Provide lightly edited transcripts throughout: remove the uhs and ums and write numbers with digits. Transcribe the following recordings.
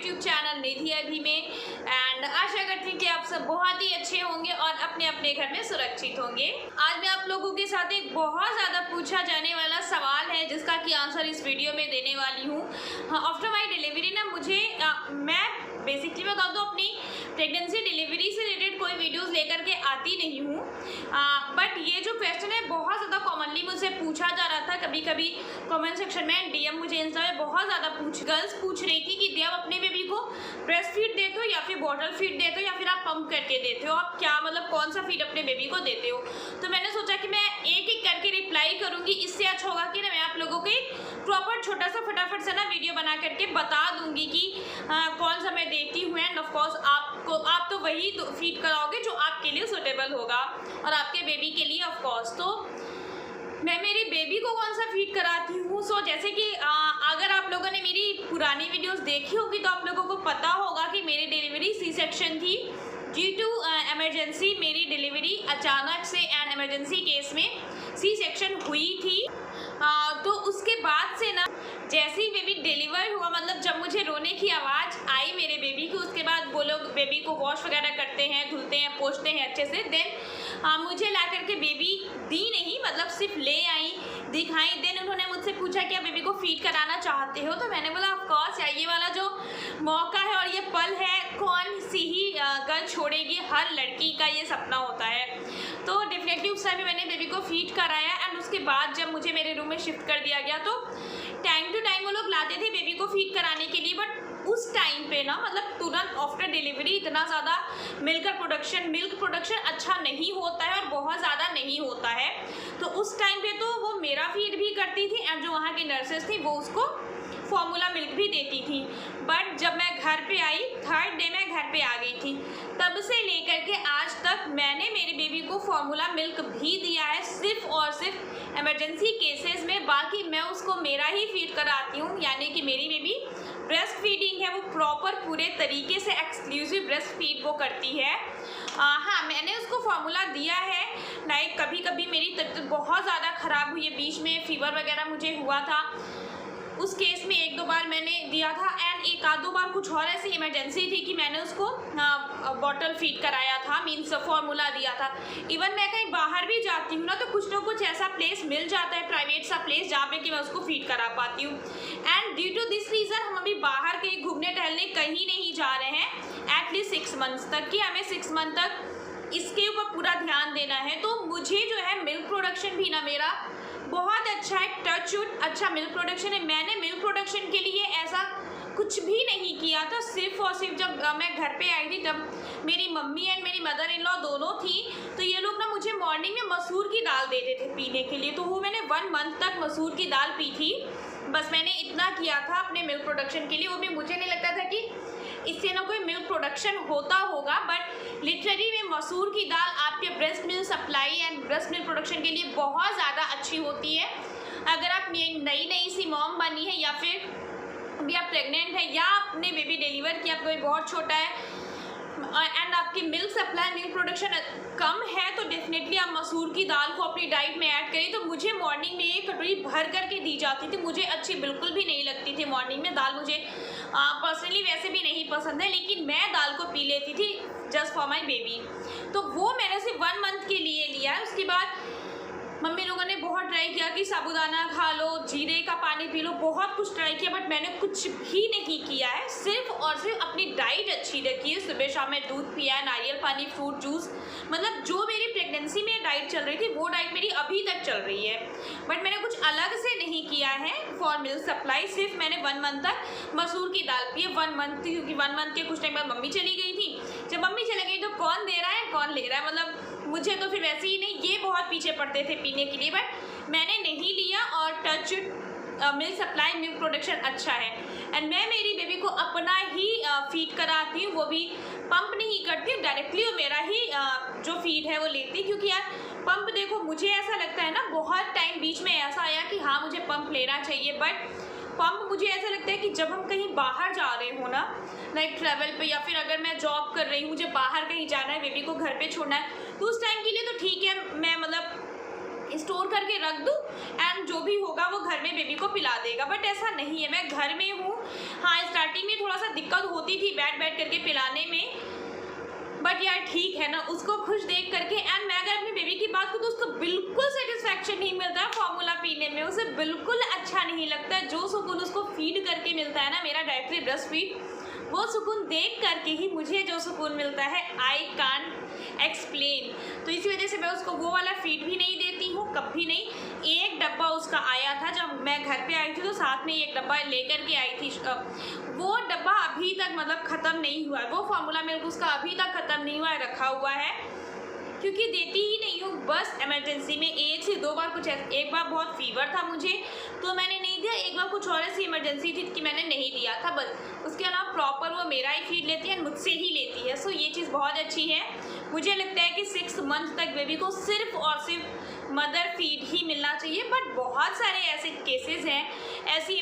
YouTube channel निधि अभी में। And आशा करती हूँ कि आप सब बहुत ही अच्छे होंगे और अपने अपने घर में सुरक्षित होंगे। आज मैं आप लोगों के साथ एक बहुत ज़्यादा पूछा जाने वाला सवाल है जिसका कि आंसर इस वीडियो में देने वाली हूँ। आफ्टर माई डिलीवरी ना मुझे मैं बेसिकली बता दूँ अपनी प्रेगनेंसी डिलीवरी से रिलेटेड कोई वीडियोस लेकर के आती नहीं हूँ, बट ये जो क्वेश्चन है बहुत ज़्यादा कॉमनली मुझसे पूछा जा रहा था। कभी कभी कमेंट सेक्शन में डीएम मुझे इंस्टा में बहुत ज़्यादा गर्ल्स पूछ रही थी कि आप अपने बेबी को ब्रेस्ट फीड देते हो या फिर बॉटल फीड देते हो या फिर आप पंप करके देते हो, आप क्या मतलब कौन सा फीड अपने बेबी को देते हो। तो मैंने सोचा कि मैं एक एक करके रिप्लाई करूँगी। इससे अच्छा होगा कि ना मैं आप लोगों को एक प्रॉपर छोटा सा फटाफट से ना वीडियो बना करके बता दूंगी कि कौन सा मैं देती हूँ। एंड ऑफकोर्स आप तो वही फीड कराओगे जो आपके लिए सुटेबल होगा और आपके बेबी के लिए। ऑफकोर्स तो मैं मेरी बेबी को कौन सा फीड कराती हूँ, सो जैसे कि अगर आप लोगों ने मेरी पुरानी वीडियोस देखी होगी तो आप लोगों को पता होगा कि मेरी डिलीवरी सी सेक्शन थी। ड्यू टू एमरजेंसी मेरी डिलीवरी अचानक से एंड एमरजेंसी केस में सी सेक्शन हुई थी। तो उसके बाद से ना जैसे ही बेबी डिलीवर हुआ, मतलब जब मुझे रोने की आवाज़ आई मेरे बेबी की, उसके बाद वो लोग बेबी को वॉश वगैरह करते हैं, धुलते हैं, पोंछते हैं अच्छे से। देन मुझे ला करके बेबी दी नहीं, मतलब सिर्फ ले आई, दिखाई। देन उन्होंने मुझसे पूछा कि आप बेबी को फीड कराना चाहते हो, तो मैंने बोला ऑफकोर्स यार, ये वाला जो मौका है और ये पल है कौन सी ही गर्ल छोड़ेगी, हर लड़की का ये सपना होता है। तो डेफिनेटली उस टाइम मैंने बेबी को फीड कराया। एंड उसके बाद जब मुझे मेरे रूम में शिफ्ट कर दिया गया तो टाइम टू टाइम वो लोग लाते थे बेबी को फीड कराने के लिए। बट उस टाइम पे ना मतलब तुरंत आफ्टर डिलीवरी इतना ज़्यादा मिल्क प्रोडक्शन अच्छा नहीं होता है और बहुत ज़्यादा नहीं होता है। तो उस टाइम पे तो वो मेरा फीड भी करती थी एंड जो वहाँ की नर्सेस थी वो उसको फॉर्मूला मिल्क भी देती थी। बट जब मैं घर पे आई, थर्ड डे मैं घर पे आ गई थी, तब से लेकर के आज तक मैंने मेरे बेबी को फॉर्मूला मिल्क भी दिया है, सिर्फ और सिर्फ इमरजेंसी केसेस में। बाकी मैं उसको मेरा ही फीड कराती हूँ, यानी कि मेरी बेबी ब्रेस्ट फीडिंग है वो प्रॉपर पूरे तरीके से एक्सक्लूसिव ब्रेस्ट फीड वो करती है। हाँ, मैंने उसको फॉर्मूला दिया है। लाइक कभी कभी मेरी तबीयत बहुत ज़्यादा ख़राब हुई है, बीच में फीवर वगैरह मुझे हुआ था, उस केस में एक दो बार मैंने दिया था। एंड एक आध दो बार कुछ और ऐसी इमरजेंसी थी कि मैंने उसको बॉटल फीड कराया था, मीन्स फॉर्मूला दिया था। इवन मैं कहीं बाहर भी जाती हूँ ना तो कुछ ना कुछ ऐसा प्लेस मिल जाता है, प्राइवेट सा प्लेस, जहाँ पे कि मैं उसको फीड करा पाती हूँ। And due to this reason हम अभी बाहर कहीं घूमने टहलने कहीं नहीं जा रहे हैं एटलीस्ट 6 मंथ्स तक, कि हमें 6 मंथ तक इसके ऊपर पूरा ध्यान देना है। तो मुझे जो है मिल्क प्रोडक्शन भी ना मेरा बहुत अच्छा है, टच वुड अच्छा मिल्क प्रोडक्शन है। मैंने मिल्क प्रोडक्शन के लिए ऐसा कुछ भी नहीं किया था। सिर्फ और सिर्फ जब मैं घर पे आई थी तब मेरी मम्मी एंड मेरी मदर इन लॉ दोनों थी, तो ये लोग ना मुझे मॉर्निंग में मसूर की दाल देते थे पीने के लिए, तो वो मैंने 1 मंथ तक मसूर की दाल पी थी। बस मैंने इतना किया था अपने मिल्क प्रोडक्शन के लिए। वो भी मुझे नहीं लगता था कि इससे ना कोई मिल्क प्रोडक्शन होता होगा, बट लिटरली में मसूर की दाल आपके breast milk supply and breast milk production के लिए बहुत ज़्यादा अच्छी होती है। अगर आप नई सी मॉम बनी है या फिर अभी आप प्रेग्नेंट है या आपने बेबी डिलीवर किया, आपका बेबी बहुत छोटा है एंड आपकी मिल्क सप्लाई मिल्क प्रोडक्शन कम है, तो डेफिनेटली आप मसूर की दाल को अपनी डाइट में ऐड करें। तो मुझे मॉर्निंग में एक कटोरी भर करके दी जाती थी, मुझे अच्छी बिल्कुल भी नहीं लगती थी मॉर्निंग में दाल, मुझे पर्सनली वैसे भी नहीं पसंद है, लेकिन मैं दाल को पी लेती थी जस्ट फॉर माई बेबी। तो वो मैंने सिर्फ 1 मंथ के लिए लिया है। उसके बाद मम्मी लोगों ने बहुत ट्राई किया कि साबूदाना खा लो, जीरे का पानी पी लो, बहुत कुछ ट्राई किया, बट मैंने कुछ भी नहीं किया है। सिर्फ और सिर्फ अपनी डाइट अच्छी रखी है, सुबह शाम में दूध पिया है, नारियल पानी, फ्रूट जूस, मतलब जो मेरी प्रेगनेंसी में डाइट चल रही थी वो डाइट मेरी अभी तक चल रही है। बट मैंने कुछ अलग से नहीं किया है फॉर मिल्क सप्लाई। सिर्फ मैंने 1 मंथ तक मसूर की दाल पी है, 1 मंथ, क्योंकि 1 मंथ के कुछ टाइम बाद मम्मी चली गई थी। जब मम्मी चली गई तो कौन दे रहा है कौन ले रहा है, मतलब मुझे तो फिर वैसे ही नहीं, ये बहुत पीछे पड़ते थे पीने के लिए, बट मैंने नहीं लिया। और touch milk supply milk production अच्छा है एंड मैं मेरी बेबी को अपना ही फीड कराती हूँ, वो भी पंप नहीं करती हूँ, डायरेक्टली वो मेरा ही जो फीड है वो लेती, क्योंकि यार पंप देखो मुझे ऐसा लगता है ना, बहुत टाइम बीच में ऐसा आया कि हाँ मुझे पंप लेना चाहिए, बट पंप मुझे ऐसा लगता है कि जब हम कहीं बाहर जा रहे हो ना, लाइक ट्रैवल पे, या फिर अगर मैं जॉब कर रही हूँ, मुझे बाहर कहीं जाना है, बेबी को घर पे छोड़ना है, तो उस टाइम के लिए तो ठीक है, मैं मतलब स्टोर करके रख दूँ एंड जो भी होगा वो घर में बेबी को पिला देगा। बट ऐसा नहीं है, मैं घर में हूँ। हाँ, स्टार्टिंग स्टार्टिंग में थोड़ा सा दिक्कत होती थी बैठ बैठ करके पिलाने में, बट यार ठीक है ना, उसको खुश देख करके। एंड मैं अगर अपनी बेबी की बात करूँ तो उसको बिल्कुल सेटिस्फैक्शन नहीं मिलता है फॉर्मूला पीने में, उसे बिल्कुल अच्छा नहीं लगता है। जो सुकून उसको फीड करके मिलता है ना, मेरा डायरेक्टली ब्रेस्ट फीड, वो सुकून देख करके ही मुझे जो सुकून मिलता है आई कांट एक्सप्लेन। तो इसी वजह से मैं उसको वो वाला फीड भी नहीं देती हूँ, कभी नहीं। एक डब्बा उसका आया था जब मैं घर पे आई थी, तो साथ में एक डब्बा लेकर के आई थी। वो डब्बा अभी तक मतलब ख़त्म नहीं हुआ है, वो फार्मूला मिल्क उसका अभी तक ख़त्म नहीं हुआ है, रखा हुआ है, क्योंकि देती ही नहीं हूँ। बस इमरजेंसी में 1 से 2 बार कुछ, एक बार बहुत फीवर था मुझे तो मैंने नहीं दिया, एक बार कुछ और ऐसी इमरजेंसी थी कि मैंने नहीं दिया था बस। उसके अलावा प्रॉपर वो मेरा ही फीड लेती है, मुझसे ही लेती है। सो ये चीज़ बहुत अच्छी है। मुझे लगता है कि 6 मंथ तक बेबी को सिर्फ और सिर्फ मदर फीड ही मिलना चाहिए। बट बहुत सारे ऐसे केसेस हैं, ऐसी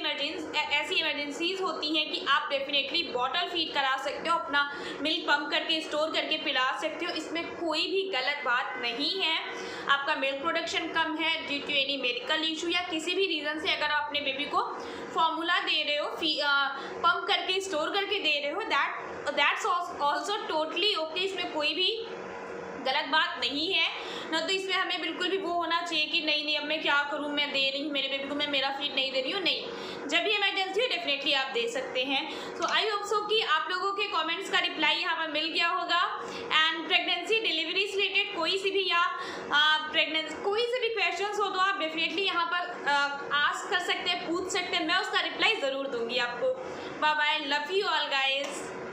इमरजेंसीज होती हैं कि आप डेफिनेटली बॉटल फीड करा सकते हो, अपना मिल्क पम्प करके स्टोर करके पिला सकते हो, इसमें कोई भी गलत बात नहीं है। आपका मिल्क प्रोडक्शन कम है due to any medical issue या किसी भी रीज़न से अगर आप अपने बेबी को फॉर्मूला दे रहे हो, पम्प करके स्टोर करके दे रहे हो, दैट्स ऑल्सो टोटली ओके, इसमें कोई भी गलत बात नहीं है ना। तो इसमें हमें बिल्कुल भी वो होना चाहिए कि नहीं नहीं अब मैं क्या करूँ, मैं दे रही हूँ मेरे बेबी को, मैं मेरा फीड नहीं दे रही हूँ, नहीं। जब भी इमरजेंसी हो डेफिनेटली आप दे सकते हैं। सो आई होप सो कि आप लोगों के कमेंट्स का रिप्लाई यहाँ पर मिल गया होगा। एंड प्रेगनेंसी डिलीवरी से रिलेटेड कोई सी भी या कोई से भी क्वेश्चंस हो तो आप डेफिनेटली यहाँ पर आस्क कर सकते हैं, पूछ सकते हैं, मैं उसका रिप्लाई ज़रूर दूंगी आपको। Bye bye, love you all guys.